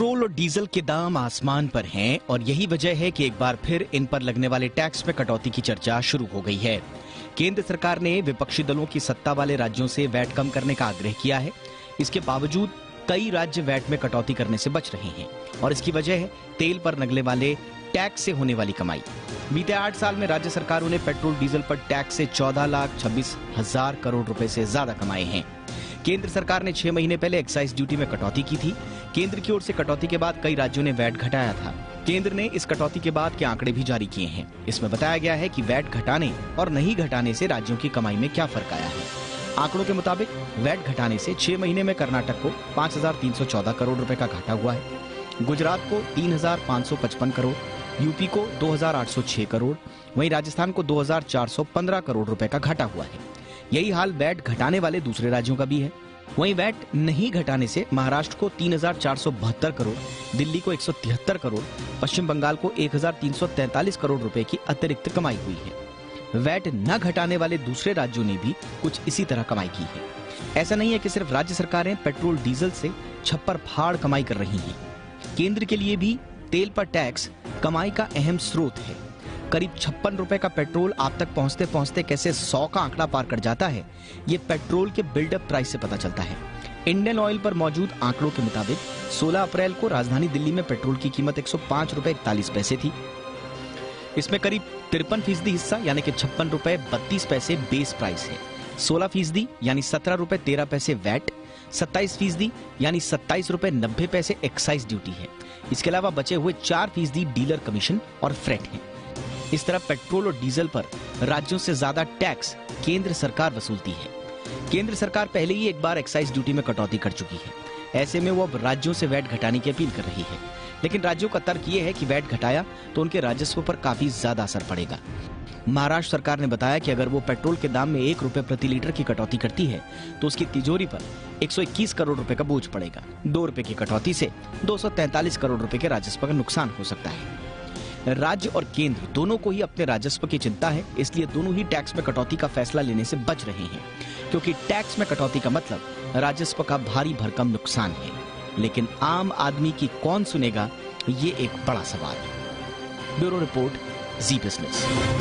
Petrol और diesel के दाम आसमान पर हैं और यही वजह है कि एक बार फिर इन पर लगने वाले टैक्स में कटौती की चर्चा शुरू हो गई है। केंद्र सरकार ने विपक्षी दलों की सत्ता वाले राज्यों से वैट कम करने का आग्रह किया है। इसके बावजूद कई राज्य वैट में कटौती करने से बच रहे हैं और इसकी वजह है तेल पर लगने वाले टैक्स से होने वाली कमाई। बीते 8 साल में राज्य सरकारों ने पेट्रोल डीजल पर टैक्स से 14,26,000 करोड़ रुपए से ज्यादा कमाए हैं। केंद्र सरकार ने 6 महीने पहले एक्साइज ड्यूटी में कटौती की थी। केंद्र की ओर से कटौती के बाद कई राज्यों ने वैट घटाया था। केंद्र ने इस कटौती के बाद के आंकड़े भी जारी किए हैं। इसमें बताया गया है कि वैट घटाने और नहीं घटाने से राज्यों की कमाई में क्या फर्क आया है। आंकड़ों के मुताबिक वैट घटाने से 6 महीने में कर्नाटक को 5,314 करोड़ रुपए का घाटा हुआ है, गुजरात को 3,555 करोड़, यूपी को 2,806 करोड़, वहीं राजस्थान को 2,415 करोड़ रुपए का घाटा हुआ है। यही हाल वैट घटाने वाले दूसरे राज्यों का भी है। वहीं वैट नहीं घटाने से महाराष्ट्र को 3,472 करोड़, दिल्ली को 173 करोड़, पश्चिम बंगाल को 1,343 करोड़ रुपए की अतिरिक्त कमाई हुई है। वैट न घटाने वाले दूसरे राज्यों ने भी कुछ इसी तरह कमाई की है। ऐसा नहीं है कि सिर्फ राज्य सरकारें पेट्रोल डीजल से छप्पर फाड़ कमाई कर रही हैं। केंद्र के लिए भी तेल पर टैक्स कमाई का अहम स्रोत है। करीब 56 रुपए का पेट्रोल आप तक पहुंचते पहुंचते कैसे 100 का आंकड़ा पार कर जाता है, ये पेट्रोल के बिल्डअप प्राइस से पता चलता है। इंडियन ऑयल पर मौजूद आंकड़ों के मुताबिक 16 अप्रैल को राजधानी दिल्ली में पेट्रोल की कीमत 105 रुपए 41 पैसे थी। इसमें करीब 53% हिस्सा यानी कि 56 रुपए 32 पैसे बेस प्राइस है, 16% यानी 17 रुपए 13 पैसे वैट, 27% यानी 27 रुपए 90 पैसे एक्साइज ड्यूटी है। इसके अलावा बचे हुए 4% डीलर कमीशन और फ्रेट है। इस तरह पेट्रोल और डीजल पर राज्यों से ज्यादा टैक्स केंद्र सरकार वसूलती है। केंद्र सरकार पहले ही एक बार एक्साइज ड्यूटी में कटौती कर चुकी है। ऐसे में वो अब राज्यों से वैट घटाने की अपील कर रही है, लेकिन राज्यों का तर्क ये है कि वैट घटाया तो उनके राजस्व पर काफी ज्यादा असर पड़ेगा। महाराष्ट्र सरकार ने बताया कि अगर वो पेट्रोल के दाम में 1 रुपए प्रति लीटर की कटौती करती है तो उसकी तिजोरी पर 121 करोड़ रुपए का बोझ पड़ेगा। 2 रुपए की कटौती से 243 करोड़ रुपए के राजस्व का नुकसान हो सकता है। राज्य और केंद्र दोनों को ही अपने राजस्व की चिंता है, इसलिए दोनों ही टैक्स में कटौती का फैसला लेने से बच रहे हैं, क्योंकि टैक्स में कटौती का मतलब राजस्व का भारी भरकम नुकसान है। लेकिन आम आदमी की कौन सुनेगा, ये एक बड़ा सवाल है। ब्यूरो रिपोर्ट, जी बिजनेस।